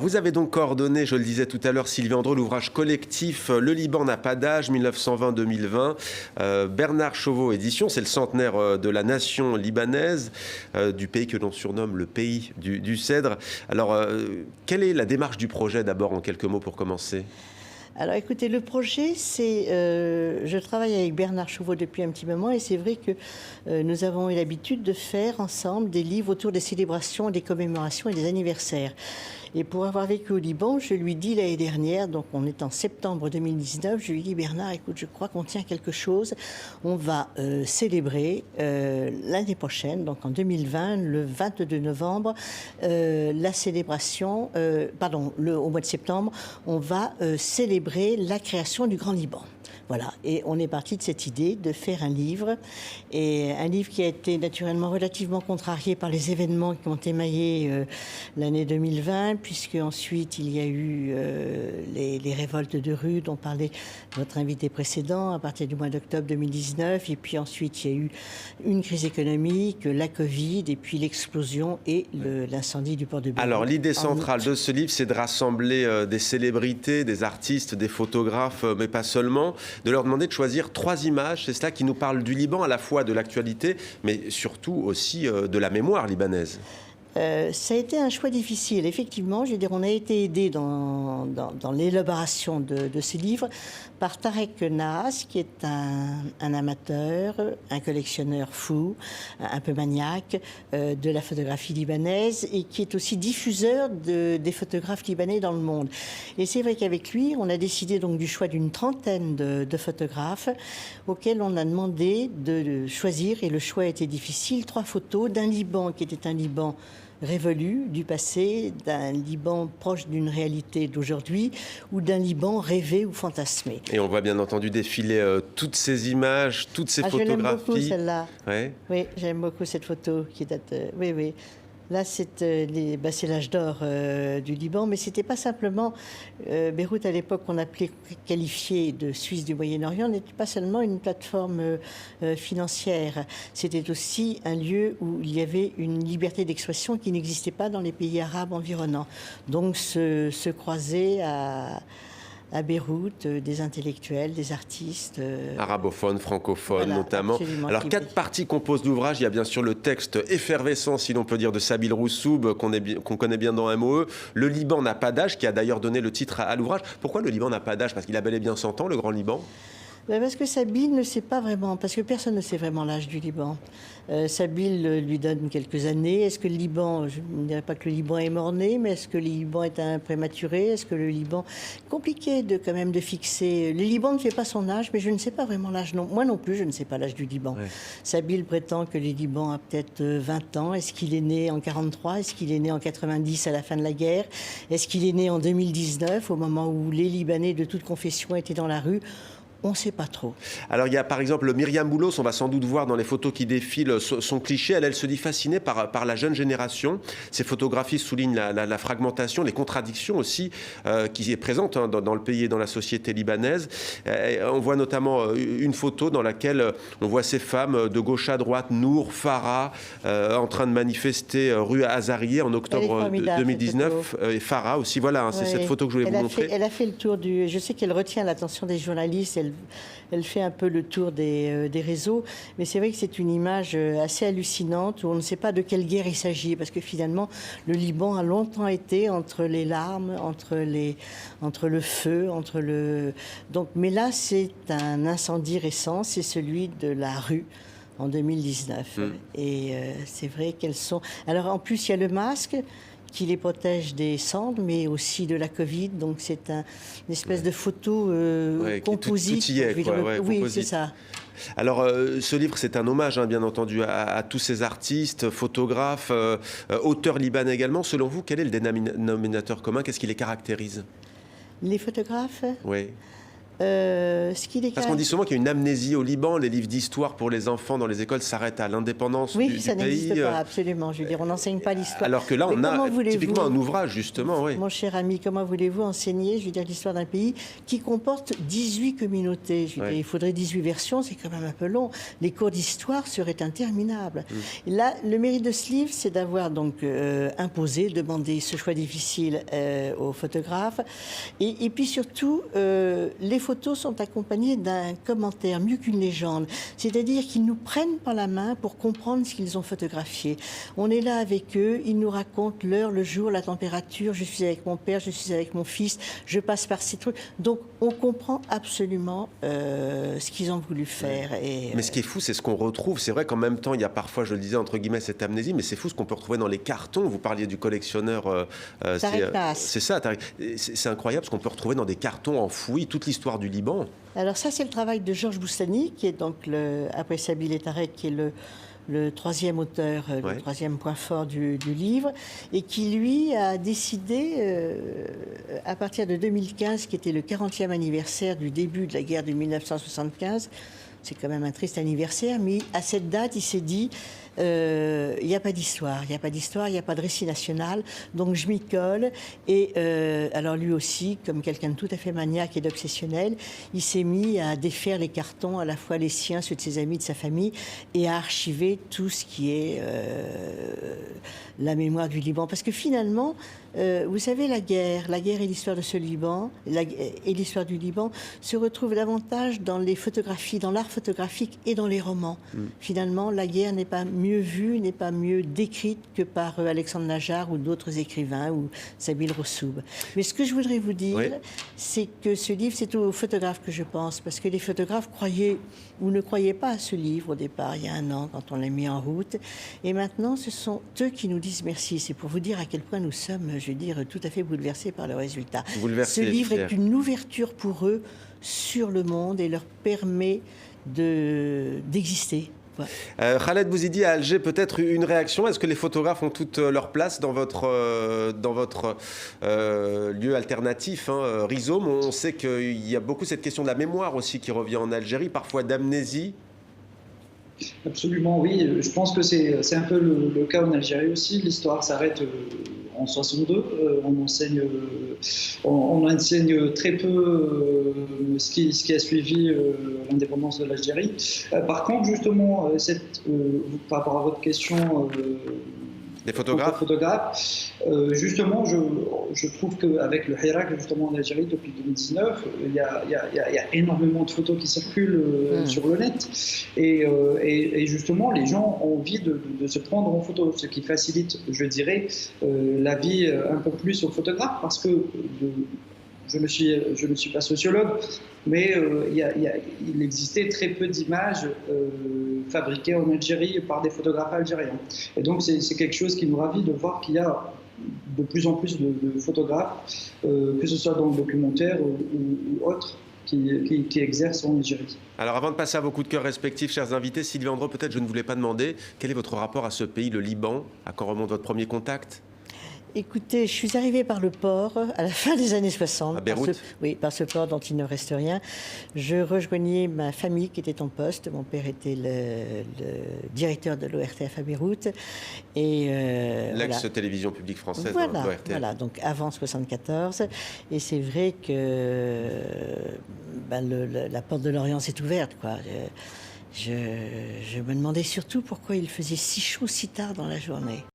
Vous avez donc coordonné, je le disais tout à l'heure, Sylvie Andreu, l'ouvrage collectif Le Liban n'a pas d'âge, 1920-2020. Bernard Chauveau Éditions, c'est le centenaire de la nation libanaise, du pays que l'on surnomme le pays du cèdre. Alors, quelle est la démarche du projet d'abord, en quelques mots, pour commencer ? Alors écoutez, le projet, c'est... je travaille avec Bernard Chauveau depuis un petit moment et c'est vrai que nous avons eu l'habitude de faire ensemble des livres autour des célébrations, des commémorations et des anniversaires. Et pour avoir vécu au Liban, je lui dis l'année dernière, donc on est en septembre 2019, je lui dis Bernard, écoute, je crois qu'on tient quelque chose. On va célébrer l'année prochaine, donc en 2020, le 22 novembre, la célébration, au mois de septembre, on va célébrer la création du Grand Liban. Voilà, et on est parti de cette idée de faire un livre, et un livre qui a été naturellement relativement contrarié par les événements qui ont émaillé l'année 2020, puisque ensuite il y a eu les révoltes de rue dont parlait notre invité précédent à partir du mois d'octobre 2019, et puis ensuite il y a eu une crise économique, la Covid, et puis l'explosion et l'incendie du port de Beyrouth. Alors l'idée centrale de ce livre, c'est de rassembler des célébrités, des artistes, des photographes, mais pas seulement, de leur demander de choisir 3 images. C'est cela qui nous parle du Liban, à la fois de l'actualité, mais surtout aussi de la mémoire libanaise. Ça a été un choix difficile. Effectivement, je veux dire, on a été aidé dans l'élaboration de ces livres par Tarek Nahas, qui est un amateur, un collectionneur fou, un peu maniaque de la photographie libanaise et qui est aussi diffuseur des photographes libanais dans le monde. Et c'est vrai qu'avec lui, on a décidé donc du choix d'une trentaine de photographes auxquels on a demandé de choisir, et le choix a été difficile, 3 photos d'un Liban qui était un Liban révolu du passé, d'un Liban proche d'une réalité d'aujourd'hui ou d'un Liban rêvé ou fantasmé. Et on voit bien entendu défiler toutes ces images, toutes ces photographies. Je l'aime beaucoup celle-là. Ouais. Oui, j'aime beaucoup cette photo qui date... oui, oui. Là, c'est l'âge d'or du Liban, mais ce n'était pas simplement... Beyrouth, à l'époque, qu'on appelait qualifiée de Suisse du Moyen-Orient, n'était pas seulement une plateforme financière. C'était aussi un lieu où il y avait une liberté d'expression qui n'existait pas dans les pays arabes environnants. Donc, se croiser à Beyrouth, des intellectuels, des artistes. Arabophones, francophones, voilà, notamment. Alors, 4 parties composent l'ouvrage. Il y a bien sûr le texte effervescent, si l'on peut dire, de Sabil Roussoub, qu'on connaît bien dans MOE. Le Liban n'a pas d'âge, qui a d'ailleurs donné le titre à l'ouvrage. Pourquoi le Liban n'a pas d'âge? Parce qu'il a bel et bien 100 ans, le Grand Liban. Parce que Sabil ne sait pas vraiment, parce que personne ne sait vraiment l'âge du Liban. Sabil lui donne quelques années. Est-ce que le Liban, je ne dirais pas que le Liban est mort-né, mais est-ce que le Liban est un prématuré? Est-ce que le Liban... Compliqué quand même de fixer... Le Liban ne fait pas son âge, mais je ne sais pas vraiment l'âge. Non. Moi non plus, je ne sais pas l'âge du Liban. Ouais. Sabil prétend que le Liban a peut-être 20 ans. Est-ce qu'il est né en 43? Est-ce qu'il est né en 90 à la fin de la guerre? Est-ce qu'il est né en 2019, au moment où les Libanais de toute confession étaient dans la rue? On ne sait pas trop. Alors il y a par exemple Myriam Boulos, on va sans doute voir dans les photos qui défilent son cliché. Elle se dit fascinée par la jeune génération. Ces photographies soulignent la fragmentation, les contradictions aussi qui est présente dans le pays et dans la société libanaise. On voit notamment une photo dans laquelle on voit ces femmes de gauche à droite, Nour, Farah, en train de manifester rue Azarieh en octobre 2019. Et Farah aussi, voilà, c'est cette photo que je voulais vous montrer. Elle a fait le tour du... Je sais qu'elle retient l'attention des journalistes, elle fait un peu le tour des réseaux, mais c'est vrai que c'est une image assez hallucinante où on ne sait pas de quelle guerre il s'agit, parce que finalement, le Liban a longtemps été entre les larmes, entre le feu, Donc, mais là, c'est un incendie récent, c'est celui de la rue en 2019. Et c'est vrai qu'elles sont... Alors, en plus, il y a le masque qui les protège des cendres, mais aussi de la Covid. Donc c'est une espèce de photo composite. Oui, c'est ça. Alors, ce livre, c'est un hommage, bien entendu, à tous ces artistes, photographes, auteurs libanais également. Selon vous, quel est le dénominateur commun? Qu'est-ce qui les caractérise? Les photographes? Oui. Parce qu'on dit souvent qu'il y a une amnésie au Liban, les livres d'histoire pour les enfants dans les écoles s'arrêtent à l'indépendance du pays. Oui, ça n'existe pas, absolument. Je veux dire, on n'enseigne pas l'histoire. Alors que là, on a typiquement un ouvrage, justement. Oui. Mon cher ami, comment voulez-vous enseigner, je veux dire, l'histoire d'un pays qui comporte 18 communautés? Je veux dire, il faudrait 18 versions, c'est quand même un peu long. Les cours d'histoire seraient interminables. Là, le mérite de ce livre, c'est d'avoir donc imposé, demandé ce choix difficile aux photographes. Et puis surtout, les photos sont accompagnées d'un commentaire, mieux qu'une légende. C'est-à-dire qu'ils nous prennent par la main pour comprendre ce qu'ils ont photographié. On est là avec eux, ils nous racontent l'heure, le jour, la température. Je suis avec mon père, je suis avec mon fils, je passe par ces trucs. Donc, on comprend absolument ce qu'ils ont voulu faire. Mais ce qui est fou, c'est ce qu'on retrouve. C'est vrai qu'en même temps, il y a parfois, je le disais, entre guillemets, cette amnésie, mais c'est fou ce qu'on peut retrouver dans les cartons. Vous parliez du collectionneur. C'est ça, c'est incroyable ce qu'on peut retrouver dans des cartons enfouis, toute l'histoire du Liban. Alors ça, c'est le travail de Georges Boussani, qui est donc, après Sabil et Tarek, qui est le troisième auteur, le troisième point fort du livre, et qui, lui, a décidé, à partir de 2015, qui était le 40e anniversaire du début de la guerre de 1975, c'est quand même un triste anniversaire, mais à cette date, il s'est dit, il n'y a pas d'histoire, il n'y a pas d'histoire, il n'y a pas de récit national, donc je m'y colle. Et alors lui aussi, comme quelqu'un de tout à fait maniaque et d'obsessionnel, il s'est mis à défaire les cartons, à la fois les siens, ceux de ses amis, de sa famille, et à archiver tout ce qui est la mémoire du Liban. Parce que finalement, vous savez, la guerre et l'histoire de ce Liban, et l'histoire du Liban, se retrouvent davantage dans les photographies, dans l'art photographique et dans les romans. Finalement, la guerre n'est pas mieux vue, n'est pas mieux décrite que par Alexandre Najar ou d'autres écrivains, ou Sabil Roussoub. Mais ce que je voudrais vous dire, c'est que ce livre, c'est aux photographes que je pense, parce que les photographes croyaient ou ne croyaient pas à ce livre au départ, il y a un an, quand on l'a mis en route. Et maintenant, ce sont eux qui nous disent merci. C'est pour vous dire à quel point nous sommes, je veux dire, tout à fait bouleversés par le résultat. Ce livre est une ouverture pour eux sur le monde et leur permet d'exister. Khaled Bouzidi à Alger, peut-être une réaction. Est-ce que les photographes ont toute leur place dans votre lieu alternatif, Rhizome? On sait qu'il y a beaucoup cette question de la mémoire aussi qui revient en Algérie, parfois d'amnésie. Absolument, oui. Je pense que c'est un peu le cas en Algérie aussi. L'histoire s'arrête en 62. On enseigne très peu ce qui a suivi l'indépendance de l'Algérie. Par contre, justement, par rapport à votre question... Des photographes. Justement, je trouve qu'avec le Hirak, justement en Algérie depuis 2019, il y a énormément de photos qui circulent sur le net. Et justement, les gens ont envie de se prendre en photo, ce qui facilite, je dirais, la vie un peu plus aux photographes, parce que je ne suis pas sociologue, mais il existait très peu d'images fabriquées en Algérie par des photographes algériens. Et donc c'est quelque chose qui nous ravit de voir qu'il y a de plus en plus de photographes, que ce soit dans le documentaire ou autres, qui exercent en Algérie. Alors avant de passer à vos coups de cœur respectifs, chers invités, Sylvie Andro, peut-être je ne voulais pas demander, quel est votre rapport à ce pays, le Liban? À quand remonte votre premier contact? Écoutez, je suis arrivée par le port à la fin des années 60. À Beyrouth. Par ce port dont il ne reste rien. Je rejoignais ma famille qui était en poste. Mon père était le directeur de l'ORTF à Beyrouth. L'ex-télévision publique française, l'ORTF. Voilà, donc avant 74. Et c'est vrai que la porte de l'Orient s'est ouverte, quoi. Je me demandais surtout pourquoi il faisait si chaud si tard dans la journée.